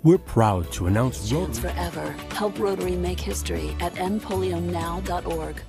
We're proud to announce Chance Forever. Help Rotary make history at endpolionow.org.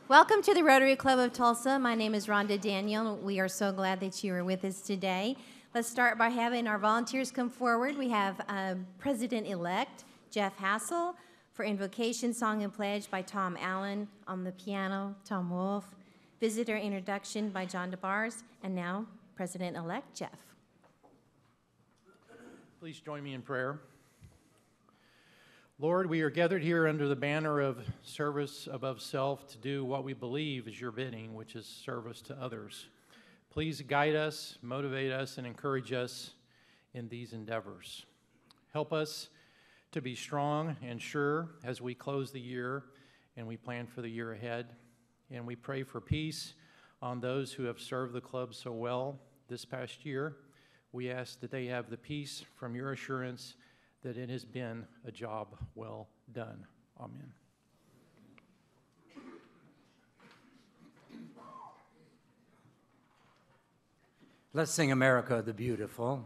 Welcome to the Rotary Club of Tulsa. My name is Rhonda Daniel. We are so glad that you are with us today. Let's start by having our volunteers come forward. We have President-elect Jeff Hassel for Invocation, Song, and Pledge by Tom Allen. On the piano, Tom Wolf. Visitor introduction by John DeBars. And now, President-elect Jeff. Please join me in prayer. Lord, we are gathered here under the banner of service above self to do what we believe is your bidding, which is service to others. Please guide us, motivate us, and encourage us in these endeavors. Help us to be strong and sure as we close the year and we plan for the year ahead. And we pray for peace on those who have served the club so well this past year. We ask that they have the peace from your assurance that it has been a job well done. Amen. Let's sing America the Beautiful.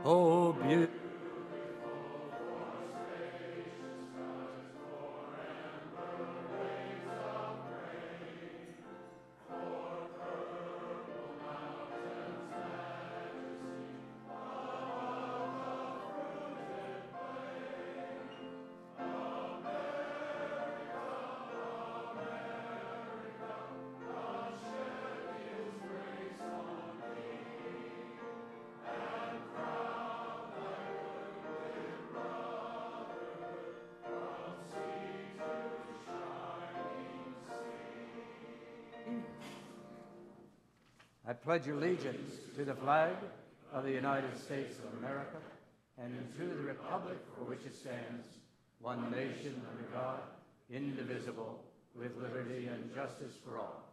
Oh, beautiful. I pledge allegiance to the flag of the United States of America and to the republic for which it stands, one nation under God, indivisible, with liberty and justice for all.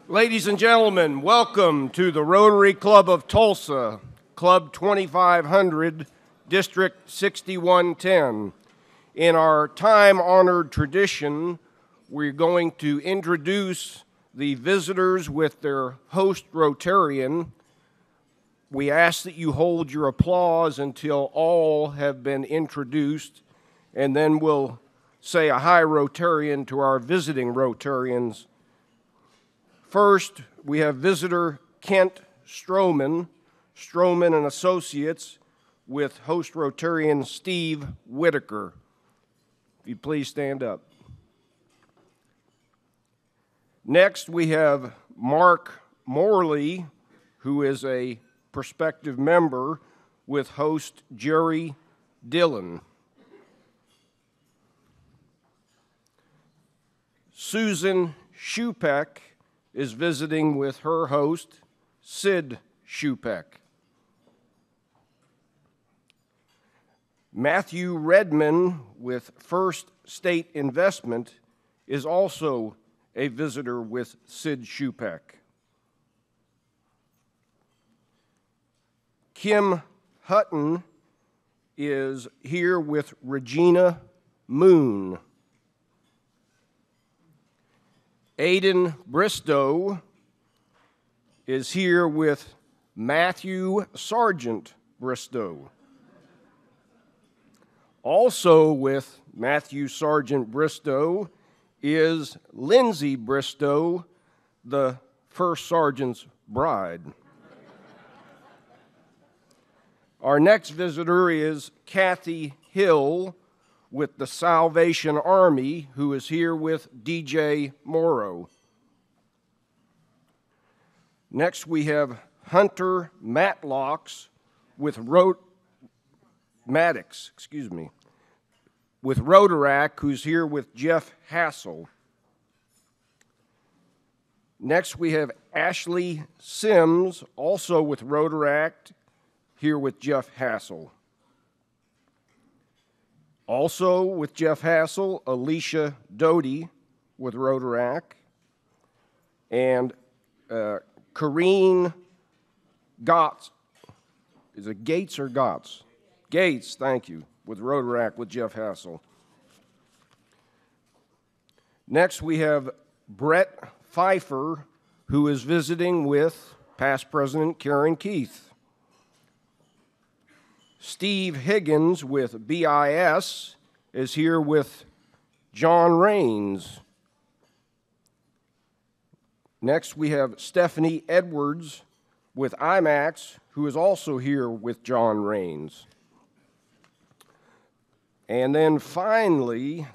Ladies and gentlemen, welcome to the Rotary Club of Tulsa, Club 2500, District 6110. In our time-honored tradition, we're going to introduce the visitors with their host Rotarian. We ask that you hold your applause until all have been introduced, and then we'll say a hi Rotarian to our visiting Rotarians. First, we have visitor Kent Stroman and Associates, with host Rotarian Steve Whitaker. If you please stand up. Next, we have Mark Morley, who is a prospective member, with host Jerry Dillon. Susan Shupeck is visiting with her host, Sid Shupeck. Matthew Redman with First State Investment is also a visitor with Sid Shupeck. Kim Hutton is here with Regina Moon. Aiden Bristow is here with Matthew Sargent Bristow. Also with Matthew Sargent Bristow is Lindsay Bristow, the first sergeant's bride. Our next visitor is Kathy Hill with the Salvation Army, who is here with DJ Morrow. Next we have Hunter Matlocks with Maddox, with Rotaract, who's here with Jeff Hassel. Next we have Ashley Sims, also with Rotaract, here with Jeff Hassel. Also with Jeff Hassel, Alicia Doty with Rotaract, and Corrine Gotts. Is it Gates or Gotts? Gates, thank you, with Rotaract with Jeff Hassel. Next we have Brett Pfeiffer, who is visiting with past President Karen Keith. Steve Higgins with BIS is here with John Raines. Next we have Stephanie Edwards with IMAX, who is also here with John Raines. And then finally,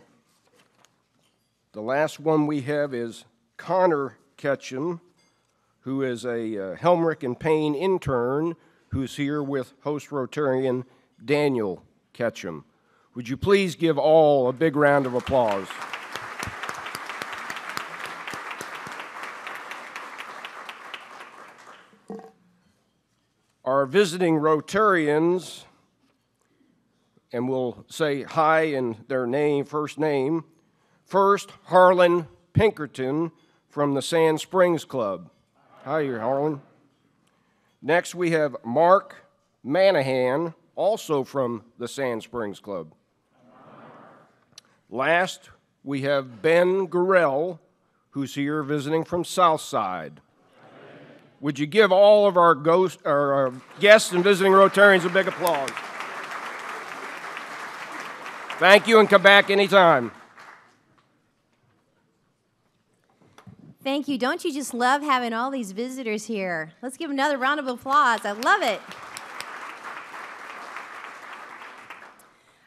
the last one we have is Connor Ketchum, who is a Helmrich and Payne intern, who's here with host Rotarian Daniel Ketchum. Would you please give all a big round of applause? Our visiting Rotarians, and we'll say hi in their name, first name. First, Harlan Pinkerton from the Sand Springs Club. Hi, Harlan. Next, we have Mark Manahan, also from the Sand Springs Club. Last, we have Ben Gorell, who's here visiting from Southside. Would you give all of our guests and visiting Rotarians a big applause? Thank you, and come back anytime. Thank you. Don't you just love having all these visitors here? Let's give another round of applause. I love it.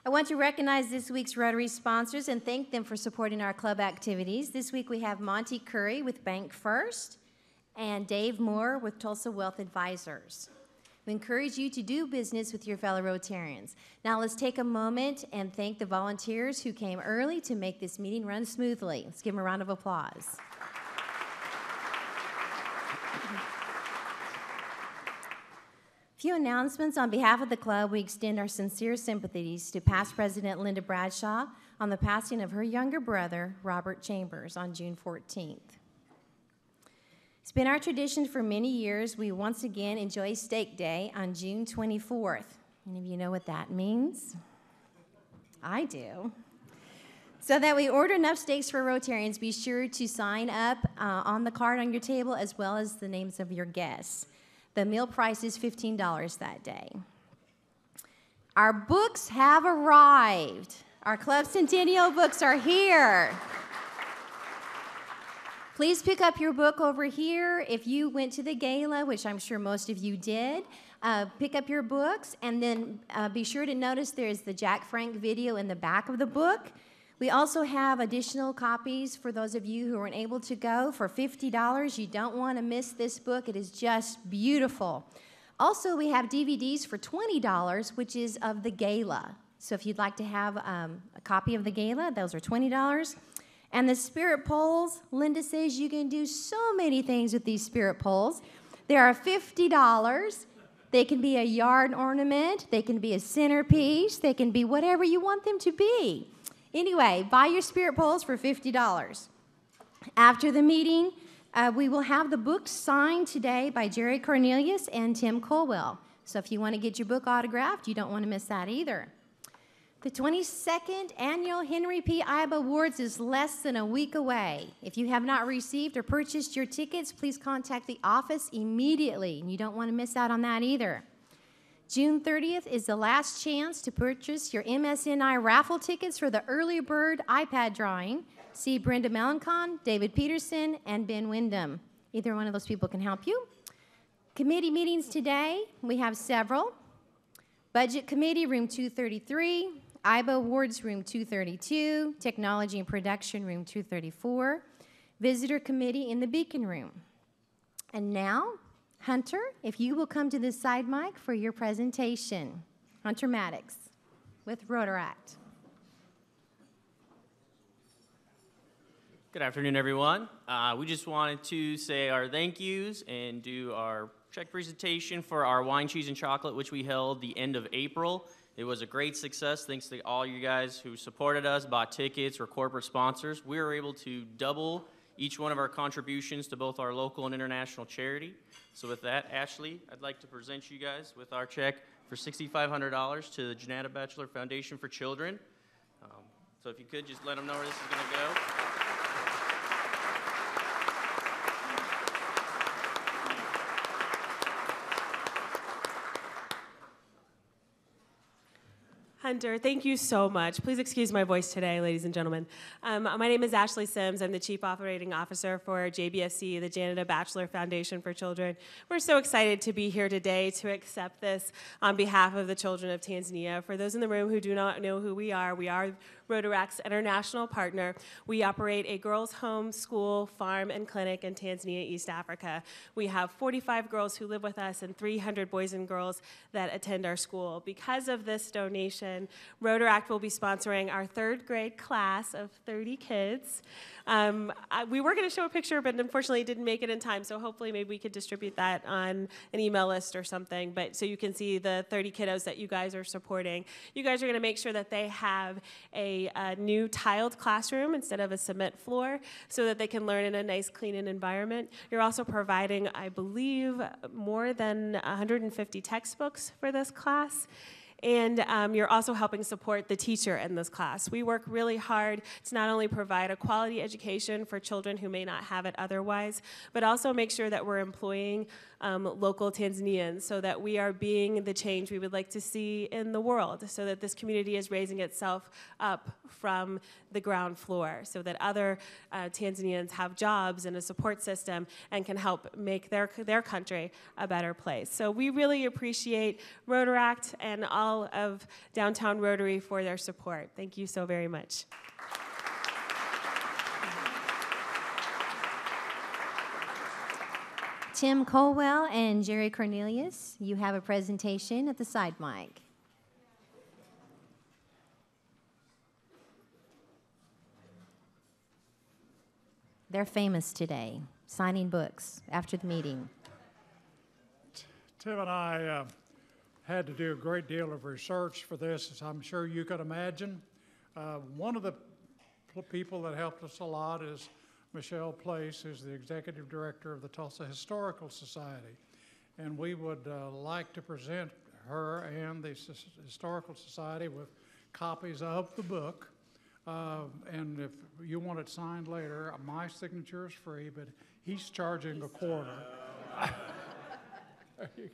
I want to recognize this week's Rotary sponsors and thank them for supporting our club activities. This week we have Monty Curry with Bank First and Dave Moore with Tulsa Wealth Advisors. We encourage you to do business with your fellow Rotarians. Now let's take a moment and thank the volunteers who came early to make this meeting run smoothly. Let's give them a round of applause. Few announcements. On behalf of the club, we extend our sincere sympathies to past President Linda Bradshaw on the passing of her younger brother, Robert Chambers, on June 14th. It's been our tradition for many years. We once again enjoy Steak Day on June 24th. Any of you know what that means? I do. So that we order enough steaks for Rotarians, be sure to sign up on the card on your table as well as the names of your guests. The meal price is $15 that day. Our books have arrived. Our Club Centennial books are here. Please pick up your book over here. If you went to the gala, which I'm sure most of you did, pick up your books, and then be sure to notice there's the Jack Frank video in the back of the book. We also have additional copies for those of you who weren't able to go for $50. You don't want to miss this book. It is just beautiful. Also, we have DVDs for $20, which is of the gala. So if you'd like to have a copy of the gala, those are $20. And the spirit poles, Linda says you can do so many things with these spirit poles. They are $50. They can be a yard ornament. They can be a centerpiece. They can be whatever you want them to be. Anyway, buy your spirit poles for $50. After the meeting, we will have the books signed today by Jerry Cornelius and Tim Colwell. So if you want to get your book autographed, you don't want to miss that either. The 22nd Annual Henry P. Iba Awards is less than a week away. If you have not received or purchased your tickets, please contact the office immediately. And you don't want to miss out on that either. June 30th is the last chance to purchase your MSNI raffle tickets for the early bird iPad drawing. See Brenda Melancon, David Peterson, and Ben Wyndham. Either one of those people can help you. Committee meetings today, we have several. Budget Committee, room 233. IBA Awards, room 232. Technology and Production, room 234. Visitor Committee in the Beacon Room. And now, Hunter, if you will come to this side mic for your presentation. Hunter Maddox with Rotaract. Good afternoon, everyone. We just wanted to say our thank yous and do our check presentation for our wine, cheese, and chocolate, which we held the end of April. It was a great success thanks to all you guys who supported us, bought tickets, or corporate sponsors. We were able to double each one of our contributions to both our local and international charity. So with that, Ashley, I'd like to present you guys with our check for $6,500 to the Janetta Batchelor Foundation for Children. So if you could just let them know where this is going to go. Hunter, thank you so much. Please excuse my voice today, ladies and gentlemen. My name is Ashley Sims. I'm the Chief Operating Officer for JBFC, the Janetta Batchelor Foundation for Children. We're so excited to be here today to accept this on behalf of the children of Tanzania. For those in the room who do not know who we are Rotaract's international partner. We operate a girls' home, school, farm, and clinic in Tanzania, East Africa. We have 45 girls who live with us and 300 boys and girls that attend our school. Because of this donation, Rotaract will be sponsoring our third grade class of 30 kids. We were going to show a picture, but unfortunately didn't make it in time, so hopefully maybe we could distribute that on an email list or something, but so you can see the 30 kiddos that you guys are supporting. You guys are going to make sure that they have a new tiled classroom instead of a cement floor so that they can learn in a nice, clean environment. You're also providing, I believe, more than 150 textbooks for this class. And you're also helping support the teacher in this class. We work really hard to not only provide a quality education for children who may not have it otherwise, but also make sure that we're employing local Tanzanians so that we are being the change we would like to see in the world, so that this community is raising itself up from the ground floor, so that other Tanzanians have jobs and a support system and can help make their country a better place. So we really appreciate Rotaract and all of Downtown Rotary for their support. Thank you so very much. Tim Colwell and Jerry Cornelius, you have a presentation at the side mic. They're famous today, signing books after the meeting. Tim and I had to do a great deal of research for this, as I'm sure you could imagine. One of the people that helped us a lot is Michelle Place, who's the executive director of the Tulsa Historical Society. And we would like to present her and the Historical Society with copies of the book. And if you want it signed later, my signature is free, but he's charging $0.25. There you go.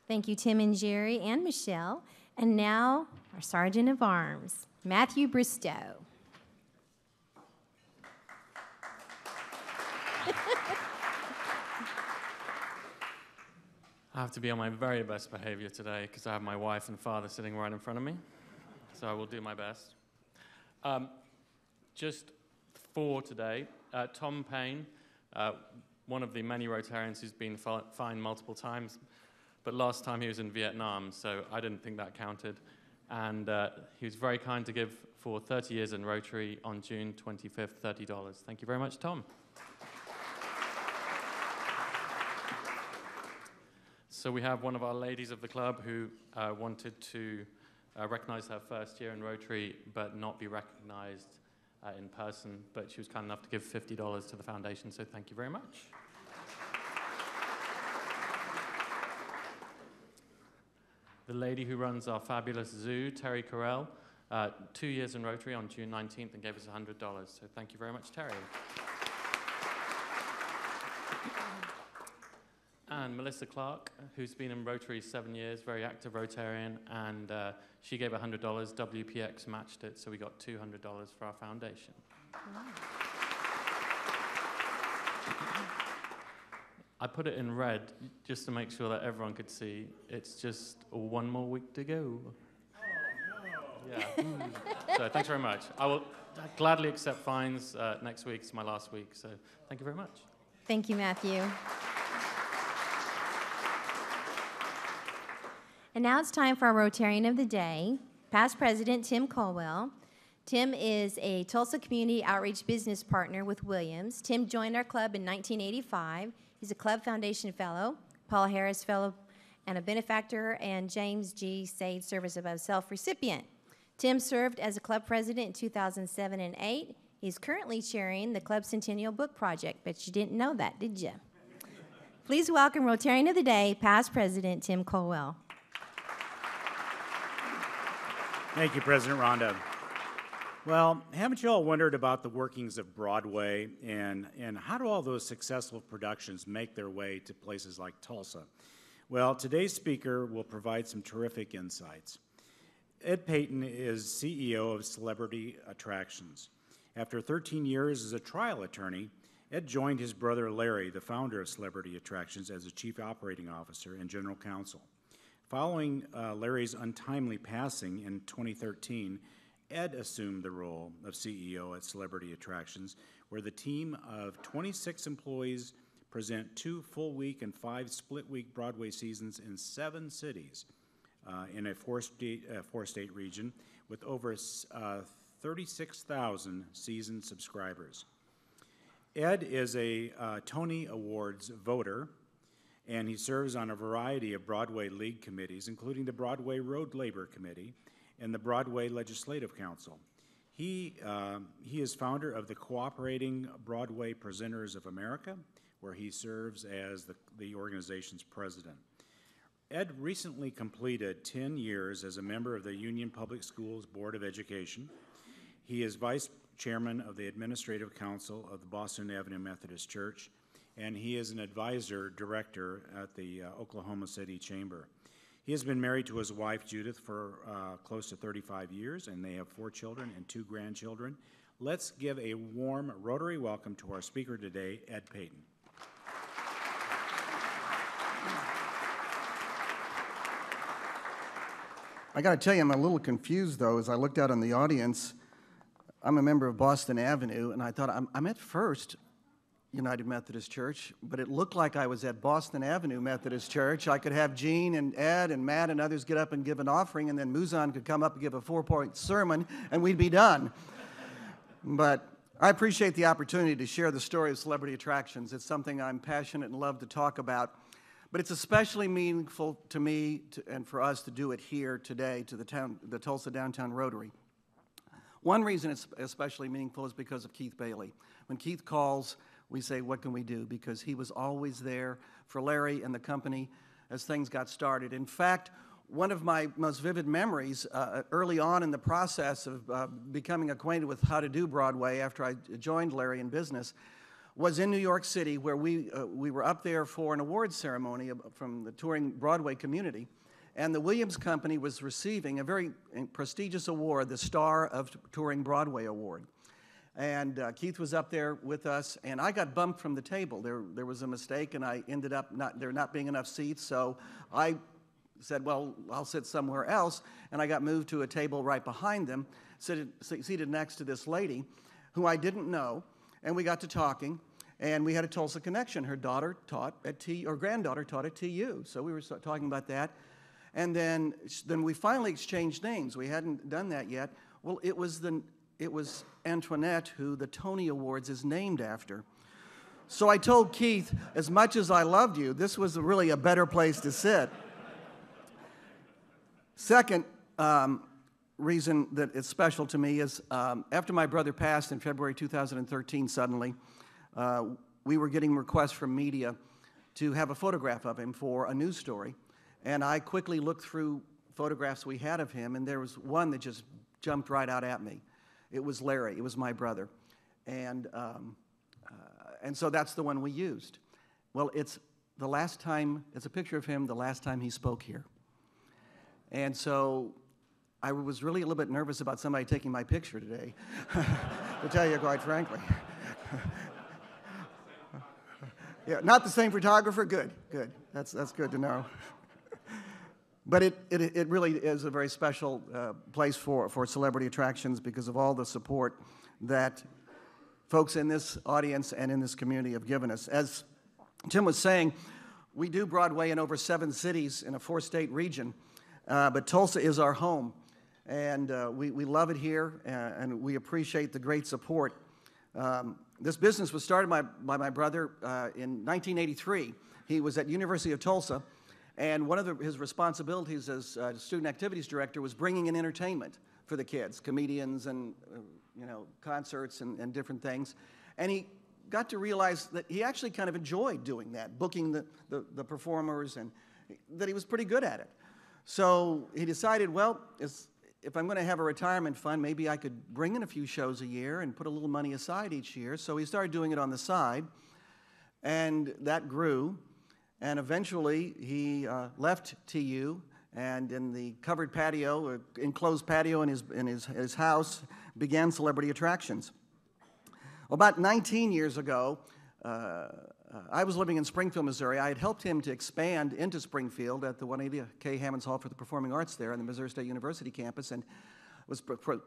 Thank you, Tim and Jerry and Michelle. And now, our Sergeant of Arms, Matthew Bristow. I have to be on my very best behavior today because I have my wife and father sitting right in front of me. So I will do my best. Just for today, Tom Payne, one of the many Rotarians who's been fined multiple times, but last time he was in Vietnam, so I didn't think that counted. And he was very kind to give for 30 years in Rotary on June 25th, $30. Thank you very much, Tom. So we have one of our ladies of the club who wanted to recognize her first year in Rotary, but not be recognized in person, but she was kind enough to give $50 to the foundation, so thank you very much. The lady who runs our fabulous zoo, Terry Carell, 2 years in Rotary on June 19th and gave us $100, so thank you very much, Terry. And Melissa Clark, who's been in Rotary 7 years, very active Rotarian, and she gave $100. WPX matched it, so we got $200 for our foundation. I put it in red just to make sure that everyone could see. It's just one more week to go. Yeah. So thanks very much. I will gladly accept fines next week. It's my last week, so thank you very much. Thank you, Matthew. And now it's time for our Rotarian of the Day, past president Tim Colwell. Tim is a Tulsa Community Outreach Business Partner with Williams. Tim joined our club in 1985. He's a Club Foundation Fellow, Paul Harris Fellow, and a benefactor, and James G. Sade Service Above Self recipient. Tim served as a club president in 2007 and 2008. He's currently chairing the Club Centennial Book Project, but you didn't know that, did you? Please welcome Rotarian of the Day, past president Tim Colwell. Thank you, President Rhonda. Well, haven't you all wondered about the workings of Broadway and how do all those successful productions make their way to places like Tulsa? Well, today's speaker will provide some terrific insights. Ed Payton is CEO of Celebrity Attractions. After 13 years as a trial attorney, Ed joined his brother Larry, the founder of Celebrity Attractions, as a chief operating officer and general counsel. Following Larry's untimely passing in 2013, Ed assumed the role of CEO at Celebrity Attractions, where the team of 26 employees present 2 full-week and 5 split-week Broadway seasons in 7 cities in a four-state region with over 36,000 seasoned subscribers. Ed is a Tony Awards voter, and he serves on a variety of Broadway League committees, including the Broadway Road Labor Committee and the Broadway Legislative Council. He is founder of the Cooperating Broadway Presenters of America, where he serves as the organization's president. Ed recently completed 10 years as a member of the Union Public Schools Board of Education. He is vice chairman of the Administrative Council of the Boston Avenue Methodist Church, and he is an advisor director at the Oklahoma City Chamber. He has been married to his wife, Judith, for close to 35 years, and they have 4 children and 2 grandchildren. Let's give a warm Rotary welcome to our speaker today, Ed Payton. I got to tell you, I'm a little confused, though, as I looked out in the audience. I'm a member of Boston Avenue, and I thought I'm at First United Methodist Church, but it looked like I was at Boston Avenue Methodist Church. I could have Gene and Ed and Matt and others get up and give an offering, and then Muzan could come up and give a 4-point sermon, and we'd be done. But I appreciate the opportunity to share the story of Celebrity Attractions. It's something I'm passionate and love to talk about. But it's especially meaningful to me and for us to do it here today to the Tulsa Downtown Rotary. One reason it's especially meaningful is because of Keith Bailey. When Keith calls, we say, what can we do? Because he was always there for Larry and the company as things got started. In fact, one of my most vivid memories early on in the process of becoming acquainted with how to do Broadway after I joined Larry in business was in New York City, where we were up there for an awards ceremony from the touring Broadway community. And the Williams Company was receiving a very prestigious award, the Star of Touring Broadway Award. And Keith was up there with us, and I got bumped from the table. There was a mistake, and I ended up there not being enough seats, so I said, well, I'll sit somewhere else, and I got moved to a table right behind them, seated next to this lady who I didn't know, and we got to talking, and we had a Tulsa connection. Her daughter taught at granddaughter taught at TU, so we were talking about that. And then we finally exchanged names. We hadn't done that yet. Well, it was Antoinette, who the Tony Awards is named after. So I told Keith, as much as I loved you, this was really a better place to sit. Second, reason that it's special to me is after my brother passed in February 2013 suddenly, we were getting requests from media to have a photograph of him for a news story. And I quickly looked through photographs we had of him, and there was one that just jumped right out at me. It was Larry. It was my brother. And so that's the one we used. Well, it's the last time, it's a picture of him the last time he spoke here. And so I was really a little bit nervous about somebody taking my picture today, to tell you quite frankly. Yeah, not the same photographer? Good, good. That's good to know. But it really is a very special place for celebrity attractions because of all the support that folks in this audience and in this community have given us. As Tim was saying, we do Broadway in over 7 cities in a 4-state region, but Tulsa is our home. And we love it here, and we appreciate the great support. This business was started by my brother in 1983. He was at University of Tulsa, and one of his responsibilities as student activities director was bringing in entertainment for the kids, comedians and concerts and different things. And he got to realize that he actually kind of enjoyed doing that, booking the performers, and that he was pretty good at it. So he decided, well, if I'm going to have a retirement fund, maybe I could bring in a few shows a year and put a little money aside each year. So he started doing it on the side, and that grew. And eventually, he left TU, and in the covered patio, enclosed patio in his house, began Celebrity Attractions. Well, about 19 years ago, I was living in Springfield, Missouri. I had helped him to expand into Springfield at the 180 K. Hammonds Hall for the Performing Arts there on the Missouri State University campus, and was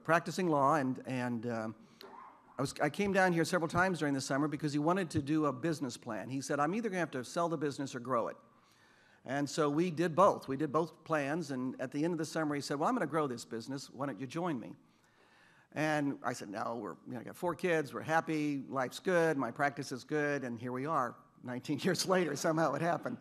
practicing law. And I came down here several times during the summer because he wanted to do a business plan. He said, I'm either going to have to sell the business or grow it. And so we did both. We did both plans, and at the end of the summer, he said, well, I'm going to grow this business. Why don't you join me? And I said, no, I got 4 kids, we're happy, life's good, my practice is good, and here we are, 19 years later, somehow it happened.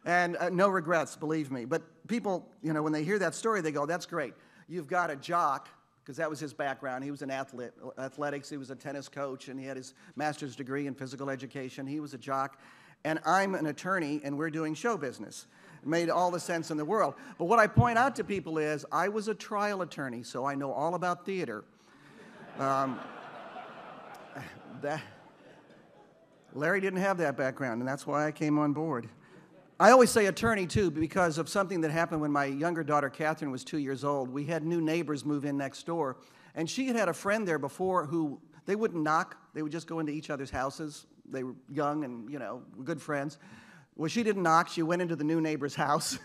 And no regrets, believe me. But people, when they hear that story, they go, that's great. You've got a jock, because that was his background. He was an athlete, athletics, he was a tennis coach, and he had his master's degree in physical education. He was a jock. And I'm an attorney, and we're doing show business. It made all the sense in the world. But what I point out to people is, I was a trial attorney, so I know all about theater. Larry didn't have that background, and that's why I came on board. I always say attorney, too, because of something that happened when my younger daughter, Catherine, was 2 years old. We had new neighbors move in next door, and she had a friend there before who, they wouldn't knock. They would just go into each other's houses. They were young and, good friends. Well, she didn't knock. She went into the new neighbor's house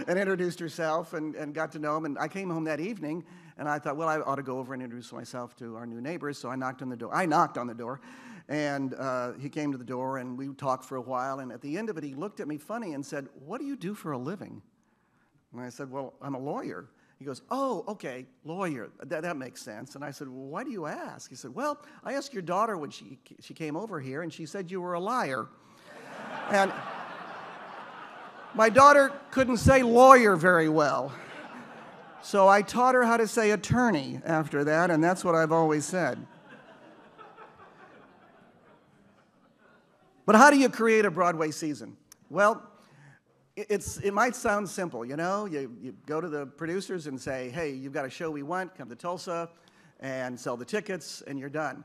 and introduced herself and got to know him. And I came home that evening, and I thought, well, I ought to go over and introduce myself to our new neighbors. So I knocked on the door. And he came to the door, and we talked for a while. And at the end of it, he looked at me funny and said, what do you do for a living? And I said, well, I'm a lawyer. He goes, oh, okay, lawyer. That makes sense. And I said, well, why do you ask? He said, well, I asked your daughter when she came over here, and she said you were a liar. And my daughter couldn't say lawyer very well. So I taught her how to say attorney after that, and that's what I've always said. But how do you create a Broadway season? Well, it might sound simple, you go to the producers and say, hey, you've got a show we want, come to Tulsa and sell the tickets, and you're done.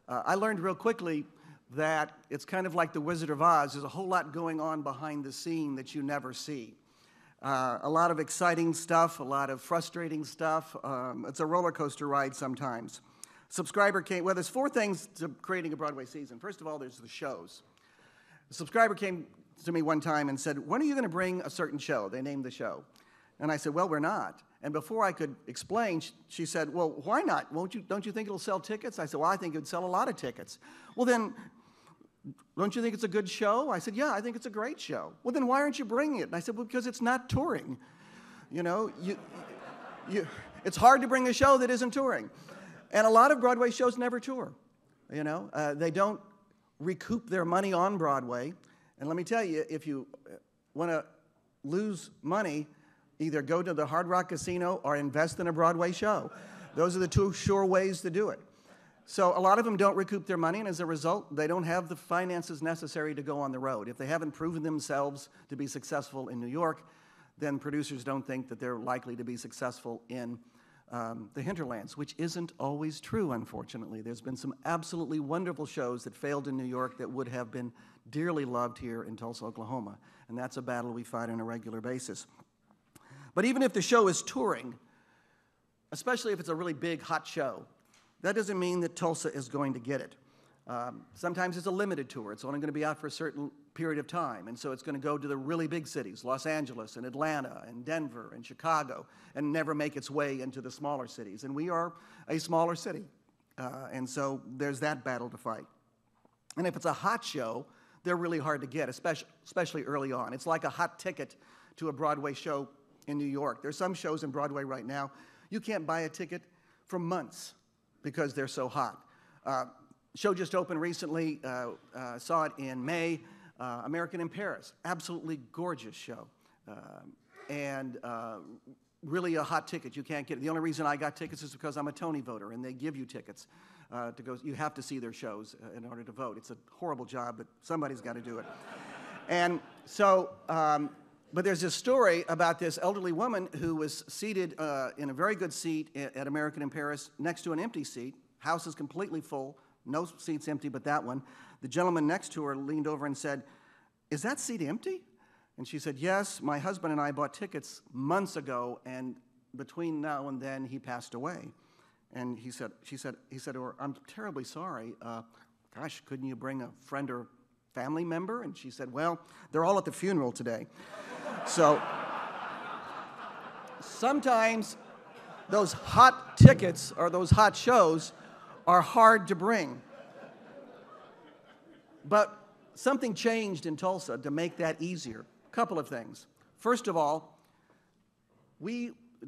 I learned real quickly that it's kind of like the Wizard of Oz. There's a whole lot going on behind the scene that you never see. A lot of exciting stuff, a lot of frustrating stuff. It's a roller coaster ride sometimes. There's 4 things to creating a Broadway season. First of all, there's the shows. A subscriber came to me one time and said, when are you going to bring a certain show? They named the show. And I said, well, we're not. And before I could explain, she said, well, why not? Don't you think it'll sell tickets? I said, well, I think it would sell a lot of tickets. Well, then, don't you think it's a good show? I said, yeah, I think it's a great show. Well, then why aren't you bringing it? And I said, well, because it's not touring. It's hard to bring a show that isn't touring. And a lot of Broadway shows never tour. They don't recoup their money on Broadway. And let me tell you, if you want to lose money, Either go to the Hard Rock Casino or invest in a Broadway show. Those are the two sure ways to do it. So a lot of them don't recoup their money, and as a result, they don't have the finances necessary to go on the road. If they haven't proven themselves to be successful in New York, then producers don't think that they're likely to be successful in the hinterlands, which isn't always true, unfortunately. There's been some absolutely wonderful shows that failed in New York that would have been dearly loved here in Tulsa, Oklahoma, and that's a battle we fight on a regular basis. But even if the show is touring, especially if it's a really big, hot show, that doesn't mean that Tulsa is going to get it. Sometimes it's a limited tour. It's only going to be out for a certain period of time, and so it's going to go to the really big cities, Los Angeles and Atlanta and Denver and Chicago, and never make its way into the smaller cities. And we are a smaller city, and so there's that battle to fight. And if it's a hot show, they're really hard to get, especially early on. It's like a hot ticket to a Broadway show in New York. There's some shows in Broadway right now, you can't buy a ticket for months because they're so hot. Show just opened recently, saw it in May, American in Paris. Absolutely gorgeous show. And really a hot ticket. You can't get it. The only reason I got tickets is because I'm a Tony voter, and they give you tickets to go. You have to see their shows in order to vote. It's a horrible job, but somebody's got to do it. And so, but there's this story about this elderly woman who was seated in a very good seat at American in Paris next to an empty seat. House is completely full. No seats empty but that one. The gentleman next to her leaned over and said, "Is that seat empty?" And she said, "Yes, my husband and I bought tickets months ago, and between now and then he passed away." And she said to her, "I'm terribly sorry. Gosh, couldn't you bring a friend or family member?" And she said, "Well, they're all at the funeral today." So sometimes those hot tickets or those hot shows are hard to bring. But something changed in Tulsa to make that easier. A couple of things. First of all,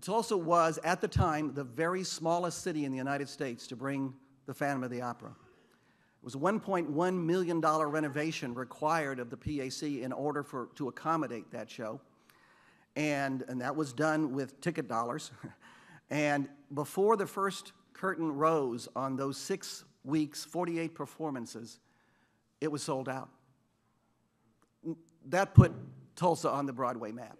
Tulsa was, at the time, the very smallest city in the United States to bring the Phantom of the Opera. It was a $1.1 million renovation required of the PAC in order to accommodate that show. And that was done with ticket dollars. And before the first curtain rose on those 6 weeks, 48 performances, it was sold out. That put Tulsa on the Broadway map.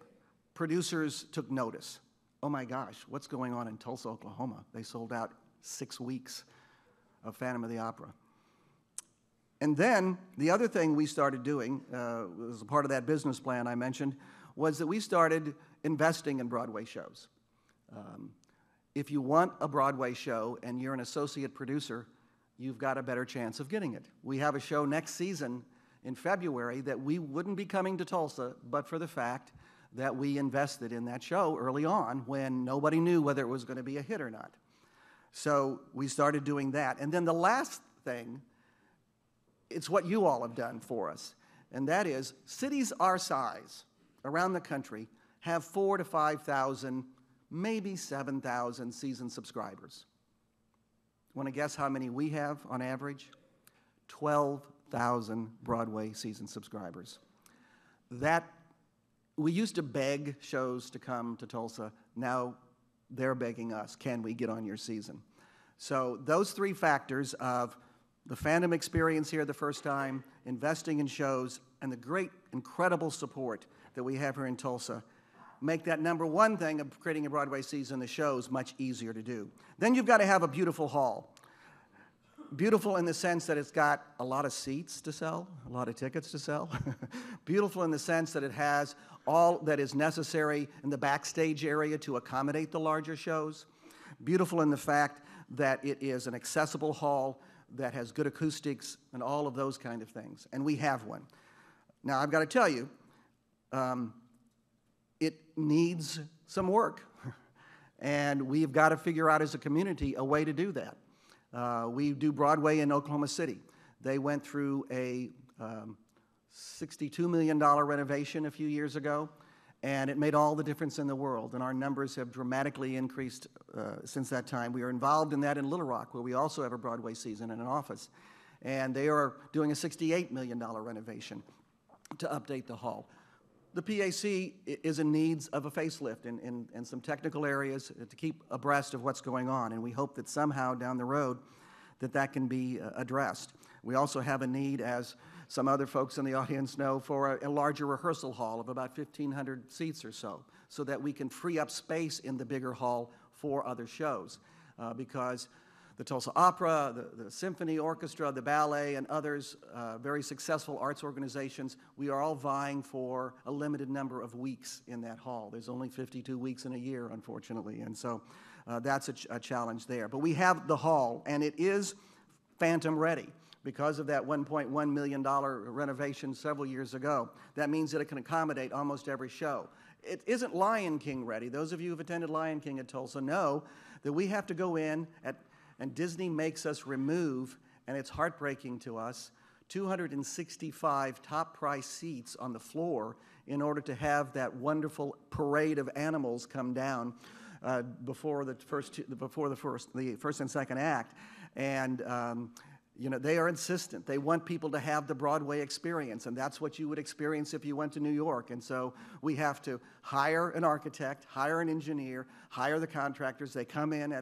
Producers took notice. Oh my gosh, what's going on in Tulsa, Oklahoma? They sold out 6 weeks of Phantom of the Opera. And then the other thing we started doing, as a part of that business plan I mentioned, was that we started investing in Broadway shows. If you want a Broadway show and you're an associate producer, you've got a better chance of getting it. We have a show next season in February that we wouldn't be coming to Tulsa but for the fact that we invested in that show early on when nobody knew whether it was going to be a hit or not. So we started doing that. And then the last thing, it's what you all have done for us, and that is cities our size around the country have 4,000 to 5,000, maybe 7,000 season subscribers. Want to guess how many we have on average? 12,000 Broadway season subscribers. We used to beg shows to come to Tulsa. Now they're begging us, can we get on your season? So those three factors of the Phantom experience here the first time, investing in shows, and the great, incredible support that we have here in Tulsa make that number one thing of creating a Broadway season, the shows, much easier to do. Then you've got to have a beautiful hall. Beautiful in the sense that it's got a lot of seats to sell, a lot of tickets to sell. Beautiful in the sense that it has all that is necessary in the backstage area to accommodate the larger shows. Beautiful in the fact that it is an accessible hall that has good acoustics and all of those kind of things. And we have one. Now, I've got to tell you, it needs some work. And we've got to figure out as a community a way to do that. We do Broadway in Oklahoma City. They went through a $62 million renovation a few years ago, and it made all the difference in the world. And our numbers have dramatically increased since that time. We are involved in that in Little Rock, where we also have a Broadway season and an office. And they are doing a $68 million renovation to update the hall. the PAC is in needs of a facelift in some technical areas to keep abreast of what's going on, and we hope that somehow down the road that can be addressed. We also have a need, as some other folks in the audience know, for a larger rehearsal hall of about 1,500 seats or so that we can free up space in the bigger hall for other shows, because the Tulsa Opera, the Symphony Orchestra, the ballet, and others, very successful arts organizations, we are all vying for a limited number of weeks in that hall. There's only 52 weeks in a year, unfortunately, and so that's a challenge there. But we have the hall, and it is phantom ready because of that $1.1 million renovation several years ago. That means that it can accommodate almost every show. It isn't Lion King ready. Those of you who've attended Lion King at Tulsa know that we have to go in and Disney makes us remove, and it's heartbreaking to us, 265 top-price seats on the floor in order to have that wonderful parade of animals come down before the first and second act. And you know, they are insistent. They want people to have the Broadway experience, and that's what you would experience if you went to New York. And so we have to hire an architect, hire an engineer, hire the contractors. They come in,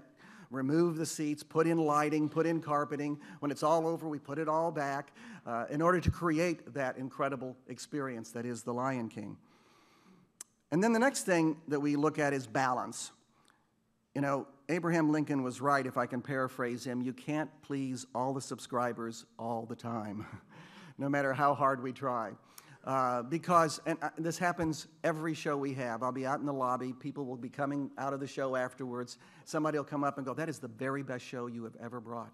remove the seats, put in lighting, put in carpeting. When it's all over, we put it all back in order to create that incredible experience that is The Lion King. And then the next thing that we look at is balance. You know, Abraham Lincoln was right, if I can paraphrase him. You can't please all the subscribers all the time, no matter how hard we try. Because, and this happens every show we have. I'll be out in the lobby. People will be coming out of the show afterwards. Somebody will come up and go, "That is the very best show you have ever brought.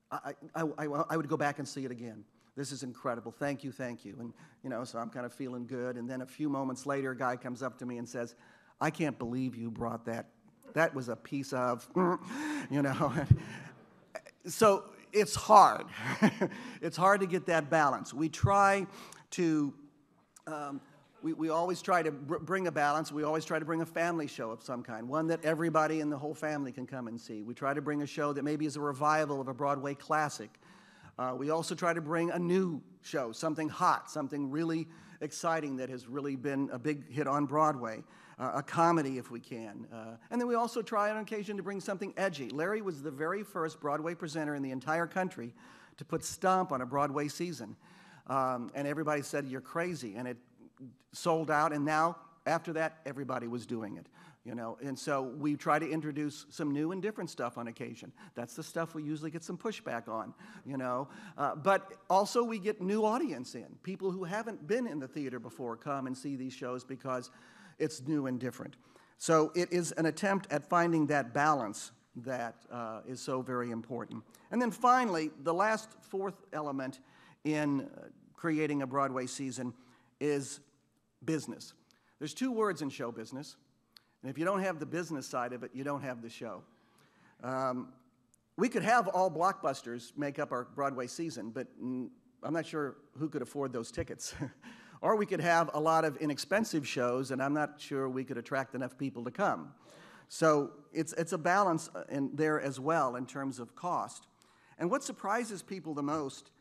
I would go back and see it again. This is incredible. Thank you, thank you." And, you know, so I'm kind of feeling good. And then a few moments later, a guy comes up to me and says, "I can't believe you brought that. That was a piece of," you know. So it's hard. It's hard to get that balance. We try to, we always try to bring a balance. We always try to bring a family show of some kind, one that everybody in the whole family can come and see. We try to bring a show that maybe is a revival of a Broadway classic. We also try to bring a new show, something hot, something really exciting that has really been a big hit on Broadway, a comedy if we can. And then we also try on occasion to bring something edgy. Larry was the very first Broadway presenter in the entire country to put Stomp on a Broadway season. And everybody said, "You're crazy," and it sold out, and now, after that, everybody was doing it, you know. And so we try to introduce some new and different stuff on occasion. That's the stuff we usually get some pushback on, you know. But also we get new audience in. People who haven't been in the theater before come and see these shows because it's new and different. So it is an attempt at finding that balance that is so very important. And then finally, the last fourth element in creating a Broadway season is business. There's two words in show business, and if you don't have the business side of it, you don't have the show. We could have all blockbusters make up our Broadway season, but I'm not sure who could afford those tickets. Or we could have a lot of inexpensive shows, and I'm not sure we could attract enough people to come. So it's a balance in there as well in terms of cost. And what surprises people the most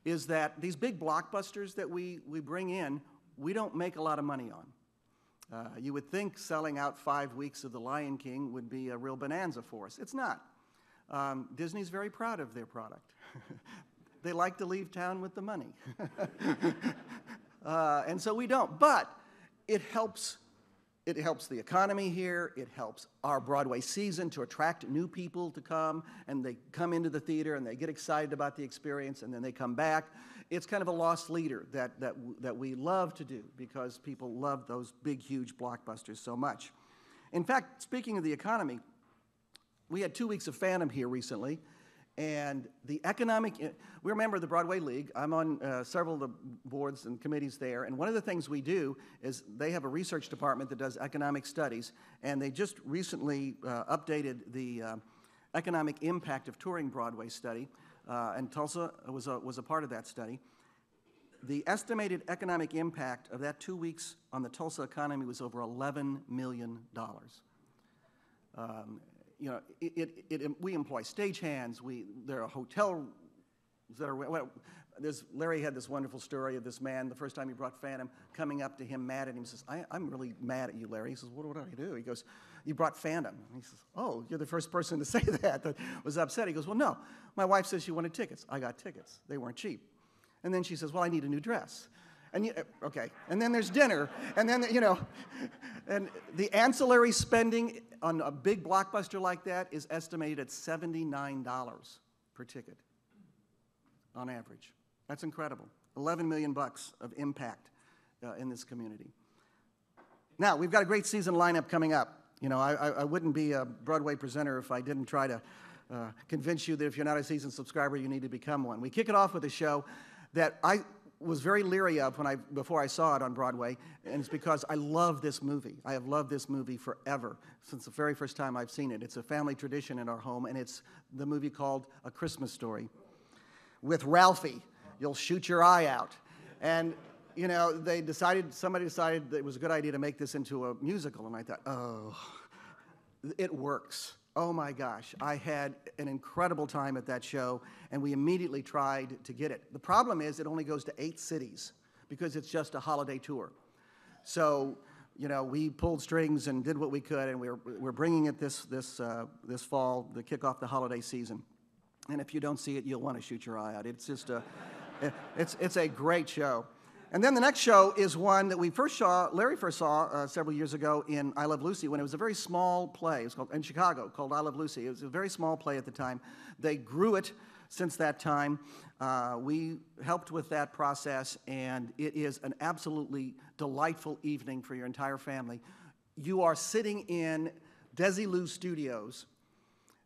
is that these big blockbusters that we bring in, we don't make a lot of money on. You would think selling out 5 weeks of The Lion King would be a real bonanza for us. It's not. Disney's very proud of their product. They like to leave town with the money. And so we don't. But it helps the economy here. It helps our Broadway season to attract new people to come, and they come into the theater and they get excited about the experience, and then they come back. It's kind of a lost leader that we love to do because people love those big, huge blockbusters so much. In fact, speaking of the economy, we had 2 weeks of Phantom here recently, and the we're a member of the Broadway League. I'm on several of the boards and committees there, and one of the things we do is they have a research department that does economic studies, and they just recently updated the economic impact of touring Broadway study, and Tulsa was a part of that study. The estimated economic impact of that 2 weeks on the Tulsa economy was over $11 million. You know, we employ stagehands. There are hotels that are Larry had this wonderful story of this man, the first time he brought Phantom, coming up to him mad at him. He says, I'm really mad at you, Larry. He says, what did I do? He goes, you brought Phantom. And he says, oh, you're the first person to say that was upset. He goes, well, no. My wife says she wanted tickets. I got tickets. They weren't cheap. And then she says, well, I need a new dress. And okay. And then there's dinner. And then, and the ancillary spending on a big blockbuster like that is estimated at $79 per ticket on average. That's incredible. 11 million bucks of impact in this community. Now, we've got a great season lineup coming up. I wouldn't be a Broadway presenter if I didn't try to convince you that if you're not a season subscriber, you need to become one. We kick it off with a show that I was very leery of before I saw it on Broadway, and it's because I love this movie. I have loved this movie forever, since the very first time I've seen it. It's a family tradition in our home, and it's the movie called A Christmas Story with Ralphie. You'll shoot your eye out. And, somebody decided that it was a good idea to make this into a musical, and I thought, oh, it works. Oh my gosh, I had an incredible time at that show, and we immediately tried to get it. The problem is it only goes to 8 cities because it's just a holiday tour. So, we pulled strings and did what we could, and we're bringing it this fall to kick off the holiday season. And if you don't see it, you'll want to shoot your eye out. It's just it's a great show. And then the next show is one that Larry first saw several years ago in I Love Lucy when it was a very small play. It was in Chicago, called I Love Lucy. It was a very small play at the time. They grew it since that time. We helped with that process, and it is an absolutely delightful evening for your entire family. You are sitting in Desilu Studios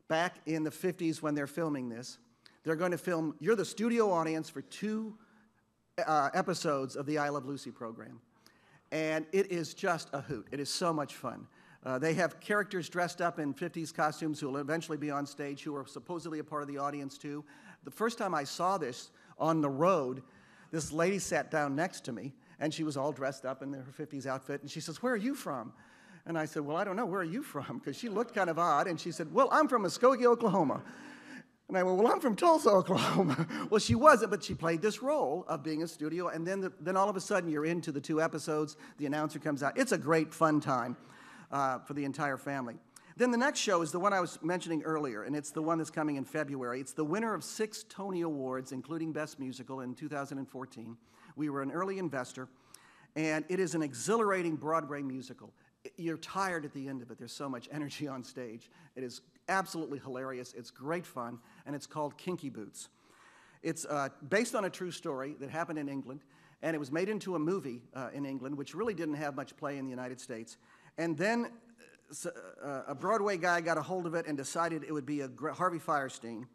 back in the 50s when they're filming this. They're going to film, you're the studio audience for 2 episodes of the I Love Lucy program. And it is just a hoot. It is so much fun. They have characters dressed up in 50s costumes who will eventually be on stage, who are supposedly a part of the audience too. The first time I saw this on the road, this lady sat down next to me, and she was all dressed up in her 50s outfit, and she says, where are you from? And I said, well, I don't know, where are you from? Because she looked kind of odd, and she said, well, I'm from Muskogee, Oklahoma. And I went, well, I'm from Tulsa, Oklahoma. Well, she wasn't, but she played this role of being a studio, and then all of a sudden you're into the 2 episodes, the announcer comes out. It's a great fun time for the entire family. Then the next show is the one I was mentioning earlier, and it's the one that's coming in February. It's the winner of 6 Tony Awards, including Best Musical in 2014. We were an early investor, and it is an exhilarating Broadway musical. You're tired at the end of it. There's so much energy on stage. It is absolutely hilarious. It's great fun, and it's called Kinky Boots. It's based on a true story that happened in England, and it was made into a movie in England, which really didn't have much play in the United States. And then a Broadway guy got a hold of it and decided it would be Harvey Fierstein,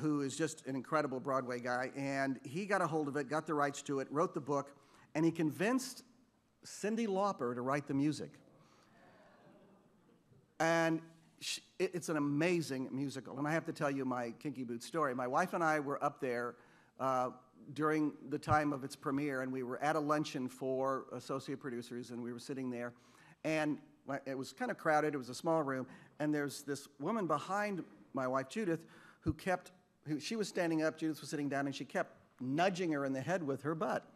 who is just an incredible Broadway guy, and he got a hold of it, got the rights to it, wrote the book, and he convinced Cyndi Lauper to write the music. And it's an amazing musical. And I have to tell you my Kinky Boots story. My wife and I were up there during the time of its premiere, and we were at a luncheon for associate producers, and we were sitting there. And it was kind of crowded. It was a small room. And there's this woman behind my wife, Judith, she was standing up, Judith was sitting down, and she kept nudging her in the head with her butt.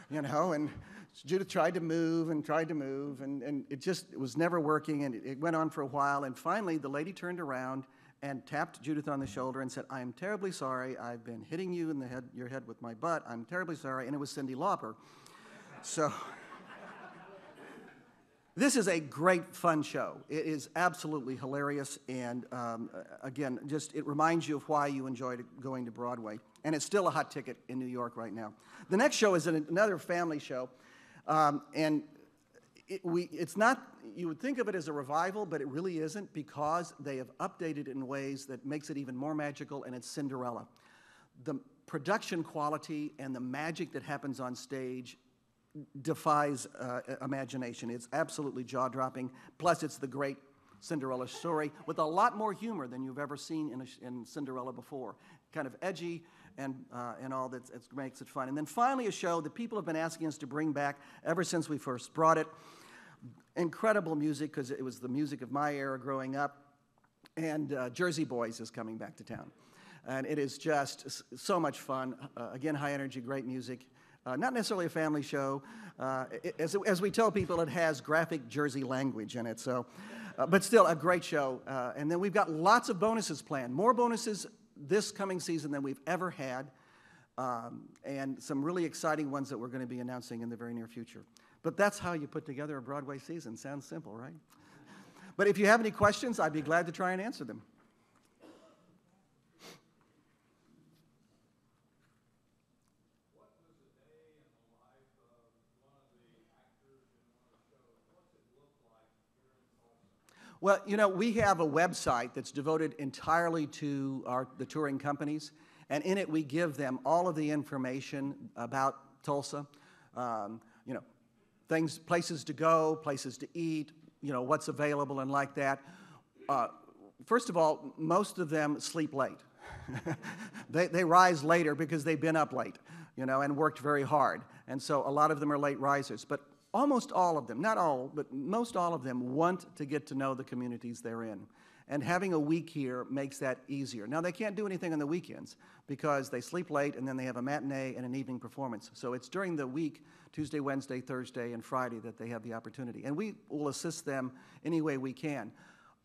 And Judith tried to move, and it was never working, and it went on for a while, and finally the lady turned around and tapped Judith on the shoulder and said, I'm terribly sorry, I've been hitting you in your head with my butt, I'm terribly sorry, and it was Cyndi Lauper. So, this is a great fun show. It is absolutely hilarious, and again, it reminds you of why you enjoyed going to Broadway. And it's still a hot ticket in New York right now. The next show is another family show, and it's not, you would think of it as a revival, but it really isn't, because they have updated it in ways that makes it even more magical, and it's Cinderella. The production quality and the magic that happens on stage defies imagination. It's absolutely jaw-dropping. Plus, it's the great Cinderella story with a lot more humor than you've ever seen in Cinderella before. Kind of edgy and all that makes it fun. And then finally, a show that people have been asking us to bring back ever since we first brought it. Incredible music, because it was the music of my era growing up. And Jersey Boys is coming back to town. and it is just so much fun. Again, high energy, great music. Not necessarily a family show. As we tell people, it has graphic Jersey language in it, so, but still a great show. And then we've got lots of bonuses planned, more bonuses this coming season than we've ever had, and some really exciting ones that we're going to be announcing in the very near future. But that's how you put together a Broadway season. Sounds simple, right? But if you have any questions, I'd be glad to try and answer them. Well, you know, we have a website that's devoted entirely to the touring companies, and in it we give them all of the information about Tulsa, you know, things, places to go, places to eat, you know, what's available and like that. First of all, most of them sleep late. They rise later because they've been up late, you know, and worked very hard. And so a lot of them are late risers. But almost all of them, not all, but most all of them want to get to know the communities they're in. And having a week here makes that easier. Now, they can't do anything on the weekends because they sleep late and then they have a matinee and an evening performance. So it's during the week, Tuesday, Wednesday, Thursday, and Friday, that they have the opportunity. And we will assist them any way we can.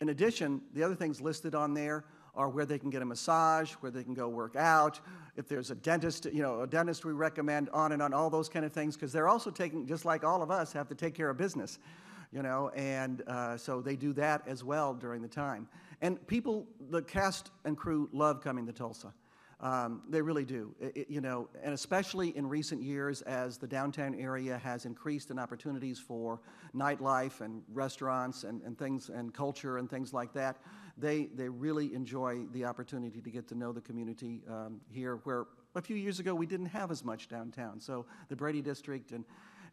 In addition, the other things listed on there are where they can get a massage, where they can go work out, if there's a dentist, you know, a dentist we recommend, on and on, all those kind of things, because they're also taking, just like all of us, have to take care of business, you know, and so they do that as well during the time. And people, the cast and crew love coming to Tulsa. They really do, you know, and especially in recent years as the downtown area has increased in opportunities for nightlife and restaurants and things and culture and things like that. They really enjoy the opportunity to get to know the community here, where a few years ago we didn't have as much downtown. So the Brady District and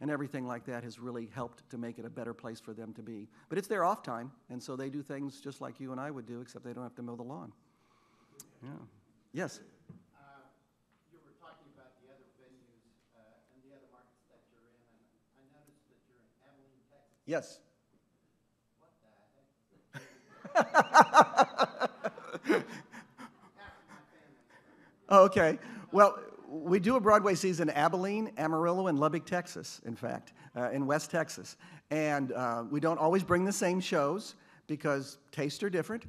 everything like that has really helped to make it a better place for them to be. But it's their off time, and so they do things just like you and I would do, except they don't have to mow the lawn. Yeah. Yes? You were talking about the other venues and the other markets that you're in, and I noticed that you're in Abilene, Texas. Yes. Oh, okay. Well, we do a Broadway season in Abilene, Amarillo, and Lubbock, Texas, in fact, in West Texas. And we don't always bring the same shows because tastes are different.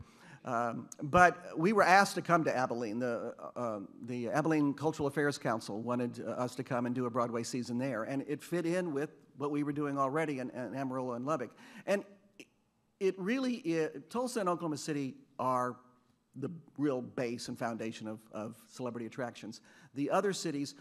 But we were asked to come to Abilene. The Abilene Cultural Affairs Council wanted us to come and do a Broadway season there. And it fit in with what we were doing already in Amarillo and Lubbock. And it really is, Tulsa and Oklahoma City are the real base and foundation of celebrity attractions. The other cities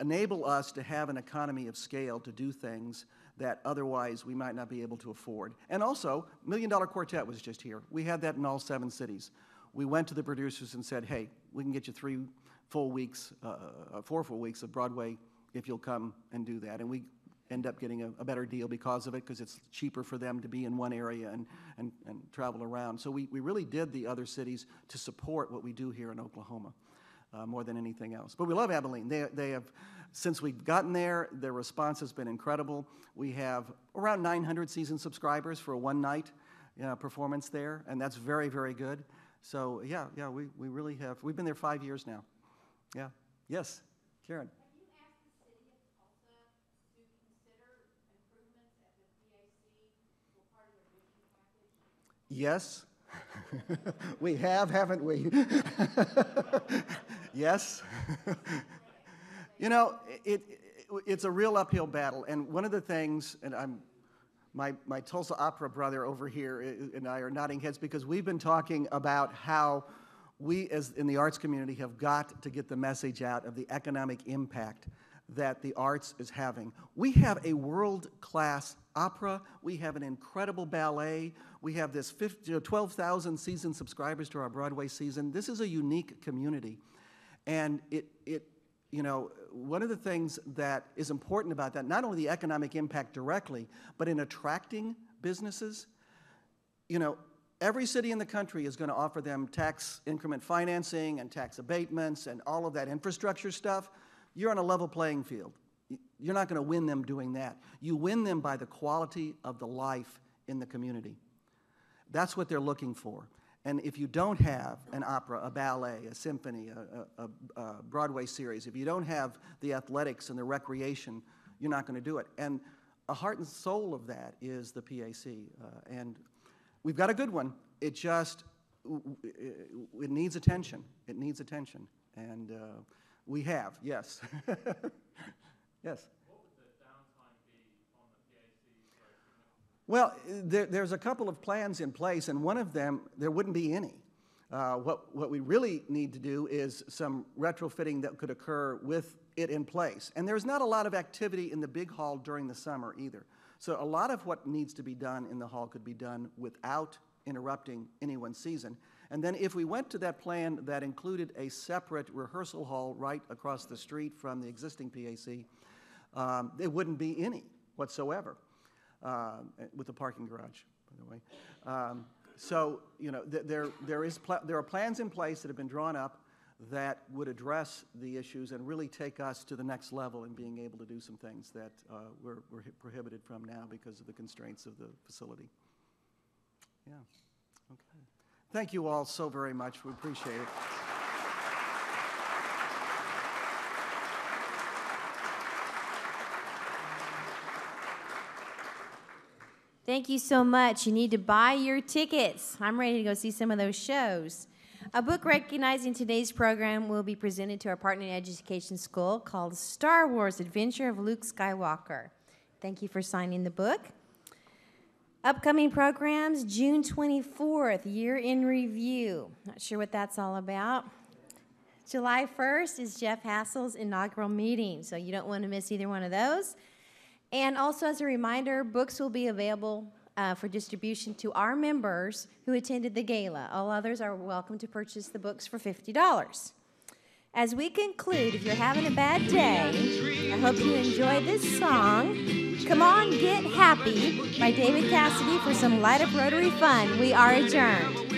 enable us to have an economy of scale to do things that otherwise we might not be able to afford. And also, $1 Million Quartet was just here. We had that in all 7 cities. We went to the producers and said, hey, we can get you 4 full weeks of Broadway if you'll come and do that. And we end up getting a better deal because of it, because it's cheaper for them to be in one area and travel around. So we really did the other cities to support what we do here in Oklahoma more than anything else. But we love Abilene. They have, since we've gotten there, their response has been incredible. We have around 900 season subscribers for a one-night performance there, and that's very, very good. So yeah, we really have. We've been there 5 years now. Yeah. Yes, Karen. Yes, we have, haven't we? Yes. You know, it's a real uphill battle, and one of the things, and my Tulsa Opera brother over here and I are nodding heads because we've been talking about how we, as in the arts community, have got to get the message out of the economic impact that the arts is having. We have a world-class opera. We have an incredible ballet. We have this 12,000 season subscribers to our Broadway season. This is a unique community. And you know, one of the things that is important about that, not only the economic impact directly, but in attracting businesses, you know, every city in the country is going to offer them tax increment financing and tax abatements and all of that infrastructure stuff. You're on a level playing field. You're not going to win them doing that. You win them by the quality of the life in the community. That's what they're looking for. And if you don't have an opera, a ballet, a symphony, a Broadway series, if you don't have the athletics and the recreation, you're not going to do it. And a heart and soul of that is the PAC. And we've got a good one. It just, it needs attention. It needs attention. And we have, yes. Yes. Well, there's a couple of plans in place, and one of them, there wouldn't be any. What we really need to do is some retrofitting that could occur with it in place. And there's not a lot of activity in the big hall during the summer either. So a lot of what needs to be done in the hall could be done without interrupting anyone's season. And then if we went to that plan that included a separate rehearsal hall right across the street from the existing PAC, there wouldn't be any whatsoever. With the parking garage, by the way. So, you know, there are plans in place that have been drawn up that would address the issues and really take us to the next level in being able to do some things that we're prohibited from now because of the constraints of the facility. Yeah, okay. Thank you all so very much. We appreciate it. Thank you so much. You need to buy your tickets. I'm ready to go see some of those shows. A book recognizing today's program will be presented to our partner education school called Star Wars Adventure of Luke Skywalker. Thank you for signing the book. Upcoming programs, June 24th, Year in Review. Not sure what that's all about. July 1st is Jeff Hassel's inaugural meeting, so you don't want to miss either one of those. And also, as a reminder, books will be available for distribution to our members who attended the gala. All others are welcome to purchase the books for $50. As we conclude, if you're having a bad day, I hope you enjoy this song, Come On, Get Happy, by David Cassidy, for some light-up Rotary fun. We are adjourned.